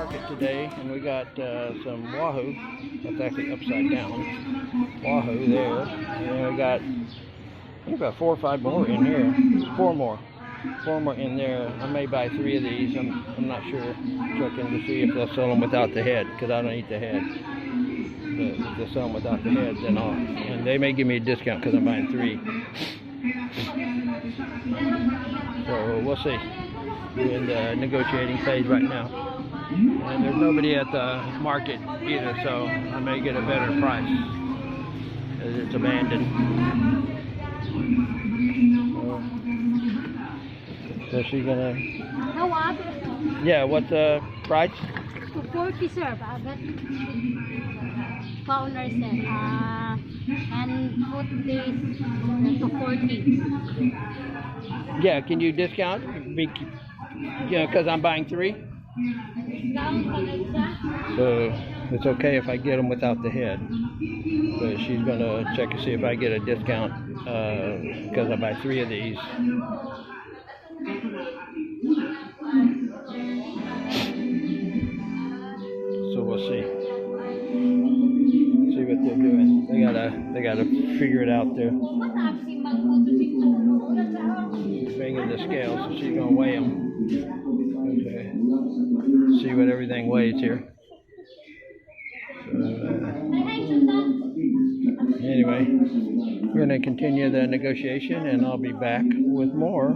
market today, and we got some wahoo. That's actually upside down. Wahoo there, and then we got, I think about 4 or 5 more in here. 4 more in there. I may buy 3 of these. I'm not sure. Checking to see if they'll sell them without the head, because I don't eat the head. But if they sell them without the head, then I'll. And they may give me a discount because I'm buying 3. So we'll see. We're in the negotiating phase right now, and there's nobody at the market either, so I may get a better price as it's abandoned. So she's gonna. How up? Yeah, what's the price? 240, sir. But founder said, and put this to 40. Yeah, can you discount? Because I'm buying 3. So it's okay if I get them without the head. But she's gonna check to see if I get a discount because I buy 3 of these. So we'll see. See what they're doing. They gotta figure it out there. She's bringing the scale, so she's gonna weigh them. Okay. See what everything weighs here. So, anyway, we're gonna continue the negotiation, and I'll be back with more.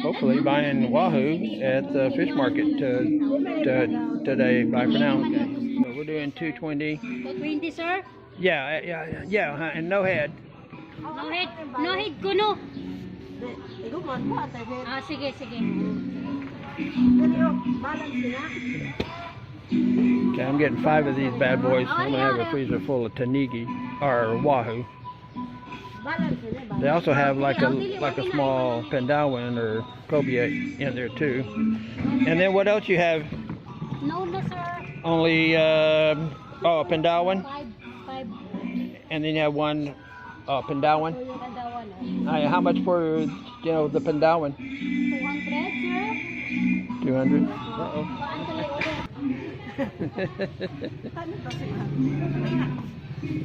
Hopefully, buying wahoo at the fish market today. Bye for now. Okay. So we're doing 220. 220, sir? Yeah, and no head. No head kuno. Sige. Okay, I'm getting 5 of these bad boys. I'm gonna have a freezer full of Tenigue or wahoo. They also have like a small Bantayan or cobia in there too. And then what else you have? No, sir. Only a Bantayan. 5. And then you have one Bantayan. Bantayan. How much for the Bantayan? 200, sir. 200.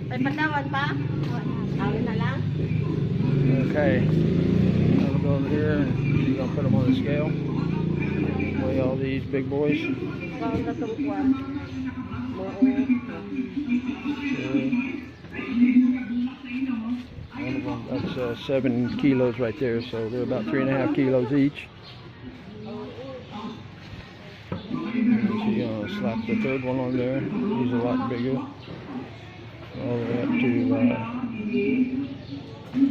May Bantayan pa? Tawin na lang. Okay. I'll go over here and she's gonna put them on the scale. Weigh all these big boys. That's 7 kilos right there, so they're about 3.5 kilos each. And she's gonna slap the 3rd one on there. He's a lot bigger. All the way up to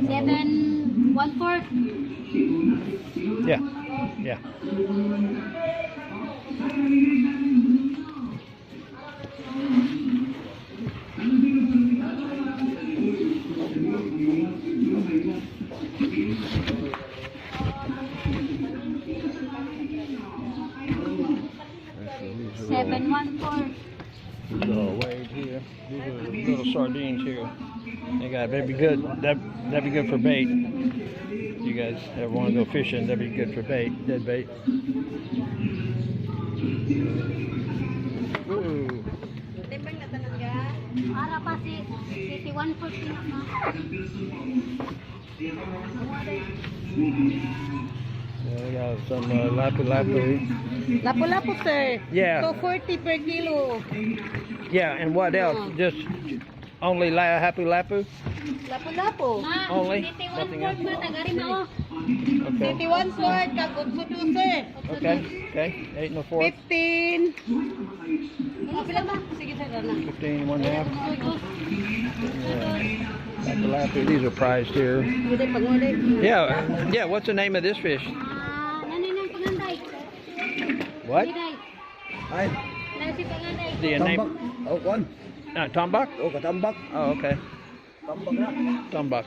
7 1/4. yeah. 7 1/4. These are all weighed here. These are little sardines here. They got that'd be good. That'd be good for bait. If you guys ever want to go fishing, that'd be good for bait, dead bait. Ooh. Para pa si 140 na. We got some lapu-lapu. Lapu-lapu, sir. Yeah. 240 per kilo. Yeah, and what else? Just only lapu-lapu? Lapu-lapu. Only? 51 Nothing else? ba tagari mo? Okay. 51 sword, kagutsudu, sir. Okay. 8 and a 4. 15. Pila ba? Sige sir, na. 15 and 1/2. Lapu-lapu. These are prized here. Pwede panguli. Yeah. What's the name of this fish? Nanay ng panganday. What? Ay, Nasi panganday. The name? tambak. Oh, one. Tombak? Oh, katambak. Oh, okay. Tambak na. Tombak.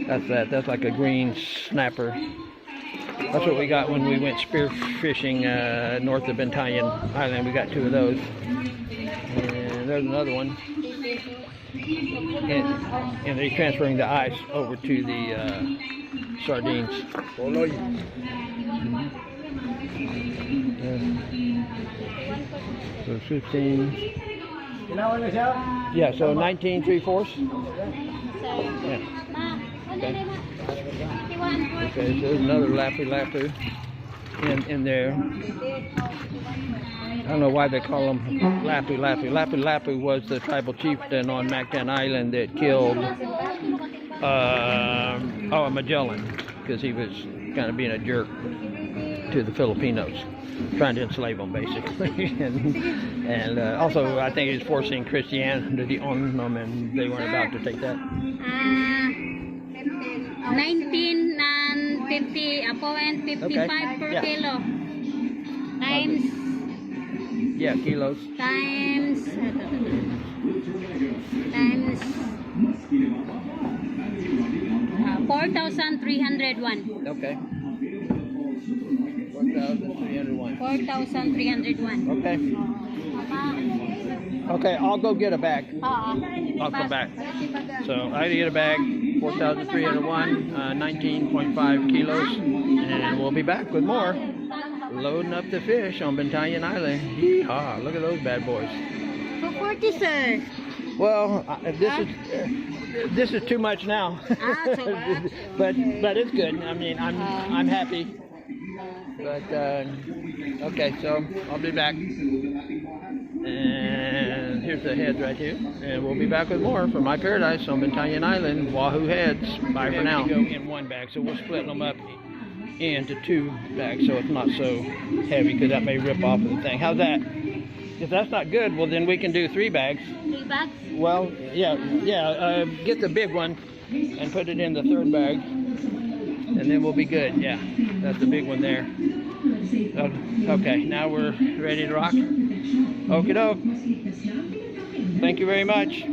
That's like a green snapper. That's what we got when we went spear fishing north of Bantayan Island. We got 2 of those. And there's another one. And they're transferring the ice over to the sardines. Tuloy. So 15. Ginawa na siya? Yeah, so 19 3/4. Yeah. Ma, ano Okay. na ma? 51 Okay, so there's another lapu in there. I don't know why they call them lapu. Lapu was the tribal chieftain on Bantayan Island that killed Magellan, because he was kind of being a jerk to the Filipinos, trying to enslave them basically. and also I think he was forcing Christianity on them, and they weren't about to take that. 19 and 50, apo and 55 Okay. per Yeah. kilo. Times, Yeah, kilos. times 4,301. Okay. 4,301. 4,301. Okay. Okay, I'll go get a bag. I'll come back. So I get a bag, 4,301, 19.5 kilos, and we'll be back with more. Loading up the fish on Bantayan Island. Yeehaw, look at those bad boys. 240, sir. Well, this is too much now. So much? but it's good. I mean, I'm happy. But okay, so I'll be back. And here's the heads right here, and we'll be back with more from My Paradise on Bantayan Island. Wahoo heads. Bye for now. Go in one bag, so we'll split them up into 2 bags, so it's not so heavy, because that may rip off of the thing. How's that? If that's not good, well then we can do 3 bags. 3 bags? Well, yeah. Get the big one and put it in the 3rd bag, and then we'll be good. Yeah, that's the big one there. Okay, now we're ready to rock. Okie doke. Thank you very much.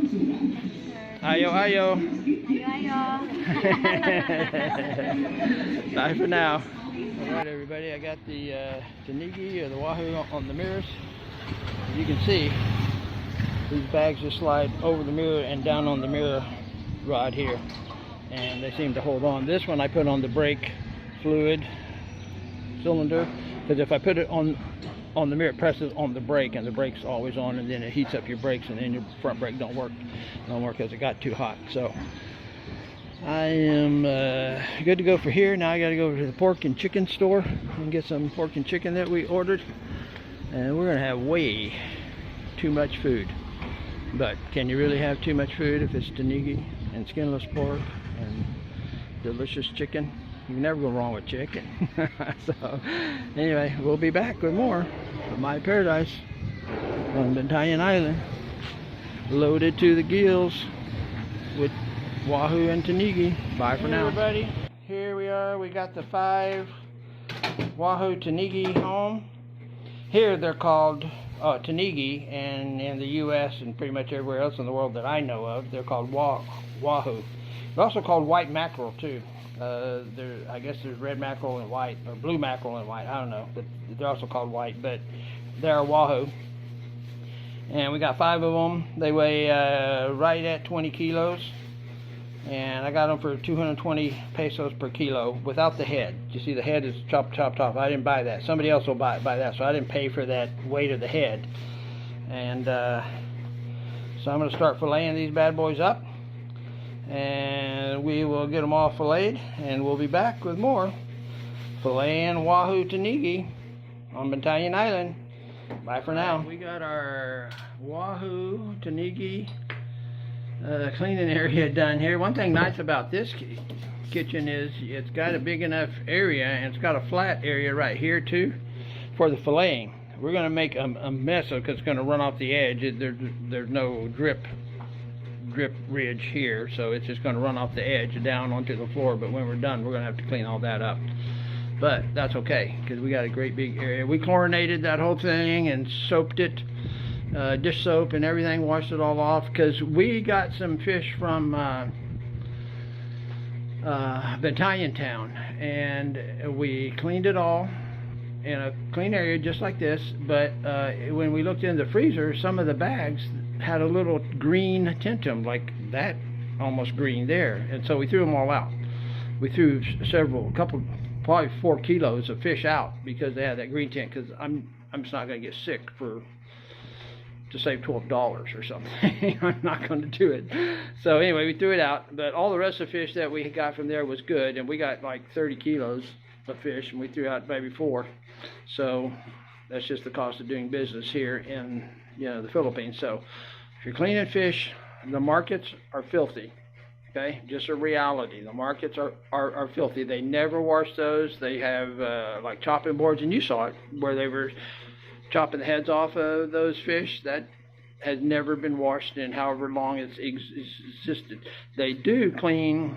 Ayo, ayo. Bye for now. Alright everybody, I got the Tenigue or the Wahoo on the mirrors. As you can see, these bags just slide over the mirror and down on the mirror rod here, and they seem to hold on. This one I put on the brake fluid cylinder, because if I put it on the mirror, it presses on the brake, and the brake's always on, and then it heats up your brakes, and then your front brake don't work because it got too hot. So I am good to go for here. Now I got to go to the pork and chicken store and get some pork and chicken that we ordered, and we're gonna have way too much food. But can you really have too much food if it's Tenigue and skinless pork and delicious chicken? You can never go wrong with chicken. So anyway, we'll be back with more of My Paradise on Bantayan Island, loaded to the gills with Wahoo and Tenigue. Bye for now, everybody. Here we are. We got the 5 Wahoo Tenigue home. Here they're called Tenigue, and in the U.S. and pretty much everywhere else in the world that I know of, they're called Wahoo. They're also called white mackerel too. I guess there's red mackerel and white, or blue mackerel and white, I don't know, but they're also called white, but they're Wahoo. And we got 5 of them. They weigh right at 20 kilos, and I got them for 220 pesos per kilo without the head. You see, the head is chopped off. I didn't buy that. Somebody else will buy that, so I didn't pay for that weight of the head. And so I'm going to start filleting these bad boys up, and we will get them all filleted, and we'll be back with more filleting Wahoo Tenigue on Bantayan Island. Bye for now. We got our Wahoo Tenigue cleaning area done here. One thing nice about this kitchen is it's got a big enough area, and it's got a flat area right here too for the filleting. We're going to make a mess of it because it's going to run off the edge. There's no drip ridge here, so it's just going to run off the edge down onto the floor. But when we're done, we're going to have to clean all that up, but that's okay because we got a great big area. We chlorinated that whole thing and soaped it, dish soap and everything, washed it all off, because we got some fish from Bantayan town, and we cleaned it all in a clean area just like this. But when we looked in the freezer, some of the bags had a little green tint to them, like that almost green there, and so we threw them all out. We threw a couple probably 4 kilos of fish out because they had that green tent. Because I'm just not going to get sick to save $12 or something. I'm not going to do it. So anyway, we threw it out. But all the rest of the fish that we got from there was good, and we got like 30 kilos of fish, and we threw out maybe 4. So that's just the cost of doing business here in the Philippines. So if you're cleaning fish, the markets are filthy. Okay, just a reality. The markets are filthy. They never wash those. They have like chopping boards, and you saw it where they were chopping the heads off of those fish. That has never been washed in however long it's existed. They do clean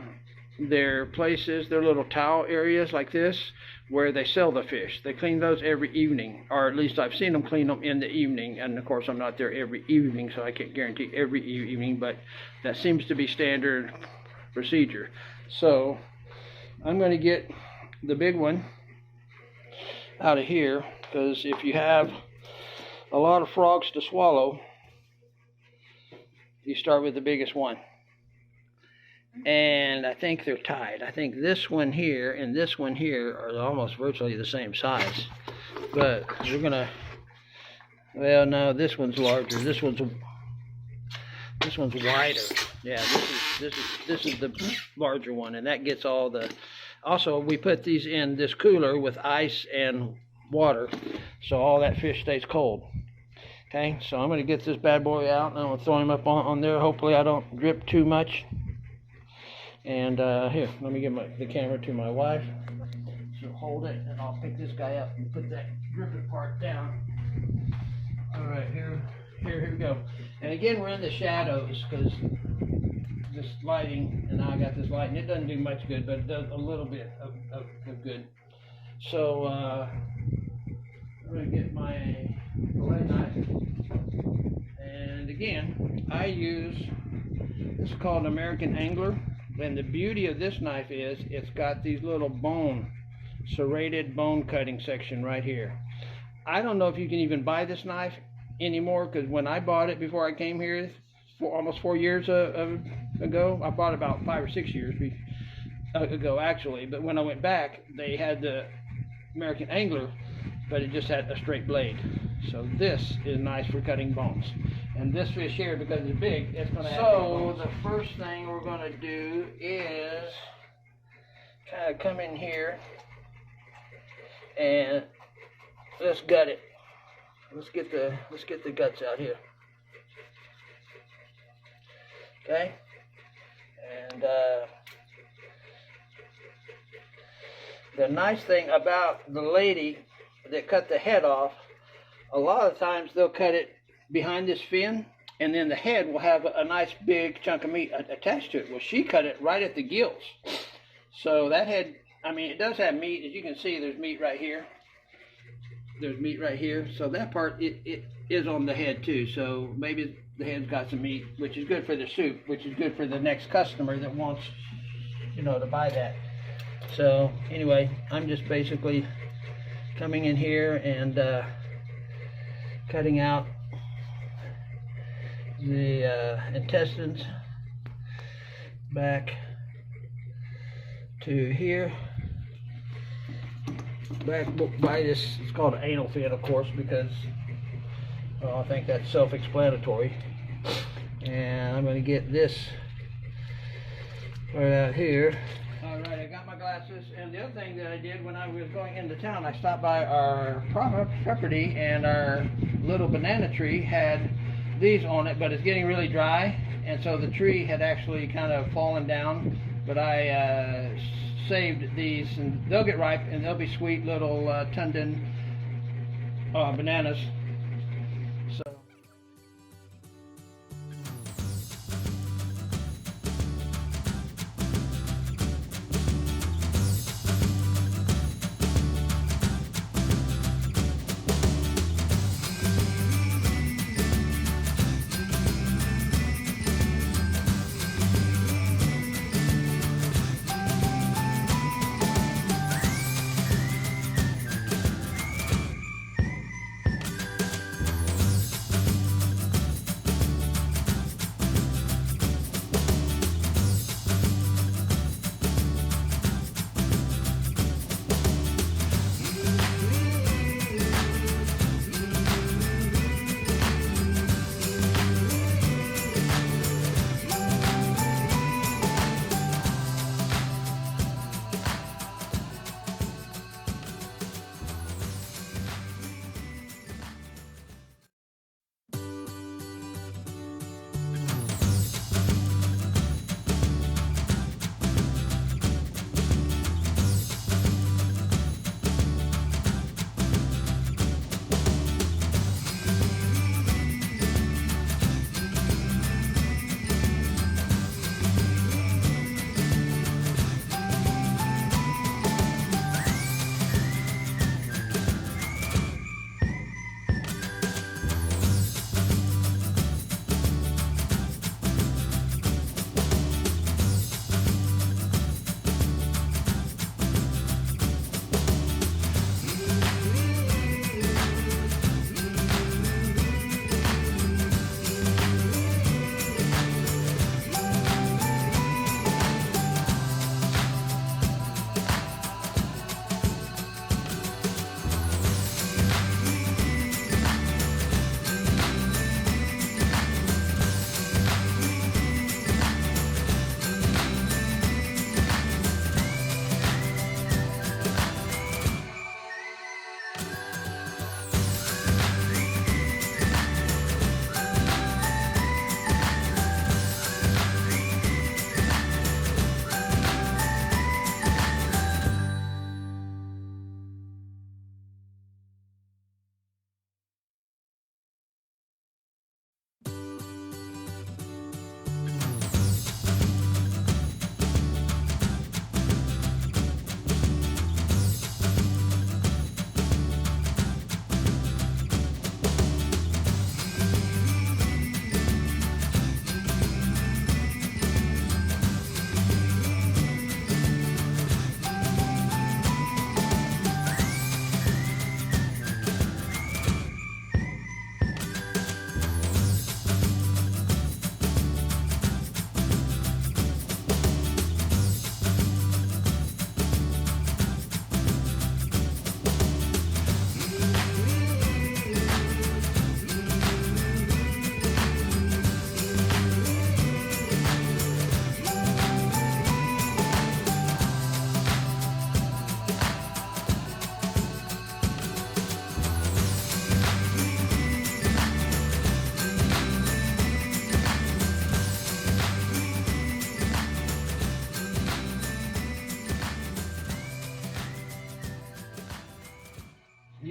their places, their little towel areas like this, where they sell the fish. They clean those every evening, or at least I've seen them clean them in the evening. And of course, I'm not there every evening, so I can't guarantee every evening, but that seems to be standard procedure. So I'm going to get the big one out of here, because if you have a lot of frogs to swallow, you start with the biggest one. And I think they're tied. I think this one here and this one here are almost virtually the same size. But we're gonna, well, no, this one's larger. This one's wider. Yeah, this is the larger one, and that gets all the. Also, we put these in this cooler with ice and water, so all that fish stays cold. Okay, so I'm gonna get this bad boy out, and I'm gonna throw him up on there. Hopefully, I don't drip too much. And here, let me give the camera to my wife. She'll hold it, and I'll pick this guy up and put that dripping part down. All right, here we go. And again, we're in the shadows because this lighting, and now I got this lighting. It doesn't do much good, but it does a little bit of good. So I'm gonna get my fillet knife, and again, I use this is called an American Angler. And the beauty of this knife is it's got these little serrated bone cutting section right here. I don't know if you can even buy this knife anymore, because when I bought it before I came here almost 4 years ago, I bought it about 5 or 6 years ago actually, but when I went back they had the American Angler, but it just had a straight blade. So this is nice for cutting bones. And this fish here, because it's big, it's going to have big bones. So the first thing we're going to do is kind of come in here and let's gut it. Let's get the guts out here. Okay? And the nice thing about the lady that cut the head off, a lot of times they'll cut it behind this fin, and then the head will have a nice big chunk of meat attached to it. Well, she cut it right at the gills. So that head, I mean, it does have meat. As you can see, there's meat right here. There's meat right here. So that part, it is on the head too. So maybe the head's got some meat, which is good for the soup, which is good for the next customer that wants, to buy that. So anyway, I'm just basically coming in here and cutting out the intestines back to here, back by this. It's called an anal fin, of course, because I think that's self-explanatory. And I'm going to get this right out here. All right, I got my glasses, and the other thing that I did when I was going into town, I stopped by our property, and our little banana tree had these on it, but it's getting really dry, and so the tree had actually kind of fallen down, but I saved these, and they'll get ripe, and they'll be sweet little Tundan bananas. So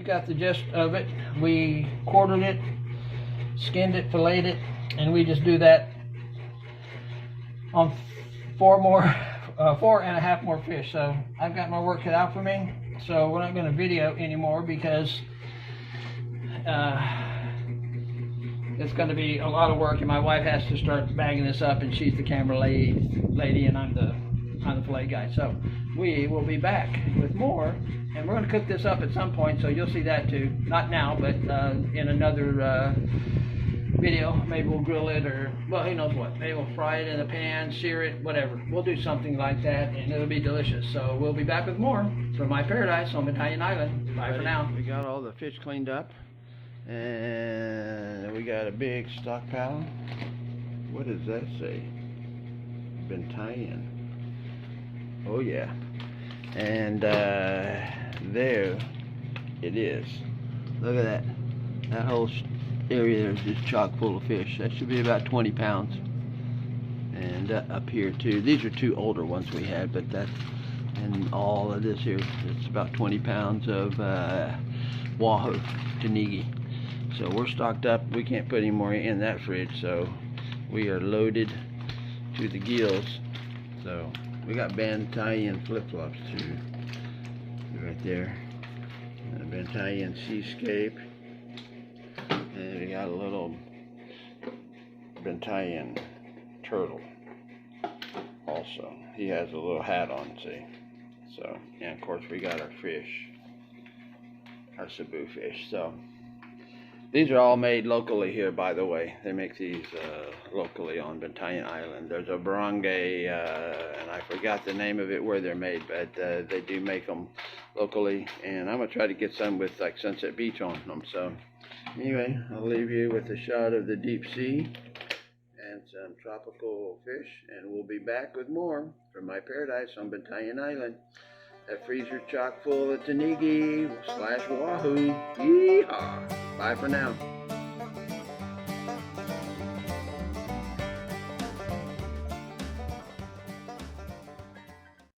got the gist of it. We quartered it, skinned it, filleted it, and we just do that on 4.5 more fish. So I've got my work cut out for me. So we're not going to video anymore because it's going to be a lot of work, and my wife has to start bagging this up, and she's the camera lady, and I'm the fillet guy. So we will be back with more, and we're going to cook this up at some point, so you'll see that too. Not now, but in another video. Maybe we'll grill it, or, well, who knows what. Maybe we'll fry it in a pan, sear it, whatever. We'll do something like that, and it'll be delicious. So we'll be back with more from my paradise on Bantayan Island. Bye for now. We got all the fish cleaned up, and we got a big stockpile. What does that say? Bantayan. Oh yeah. And there it is. Look at that. That whole area there is just chock full of fish. That should be about 20 pounds. And up here too. These are two older ones we had, but that, and all of this here, it's about 20 pounds of Wahoo, Tenigue. So we're stocked up. We can't put any more in that fridge, so we are loaded to the gills. So we got Bantayan flip-flops too, right there. And a Bantayan Seascape. And we got a little Bantayan turtle also. He has a little hat on, see. So, and of course we got our fish, our Cebu fish. So these are all made locally here, by the way. They make these locally on Bantayan Island. There's a barangay, and I forgot the name of it where they're made, but they do make them locally. And I'm gonna try to get some with like Sunset Beach on them. So anyway, I'll leave you with a shot of the deep sea and some tropical fish, and we'll be back with more from my paradise on Bantayan Island. That freezer chock full of Tenigue / Wahoo. Yeehaw! Bye for now.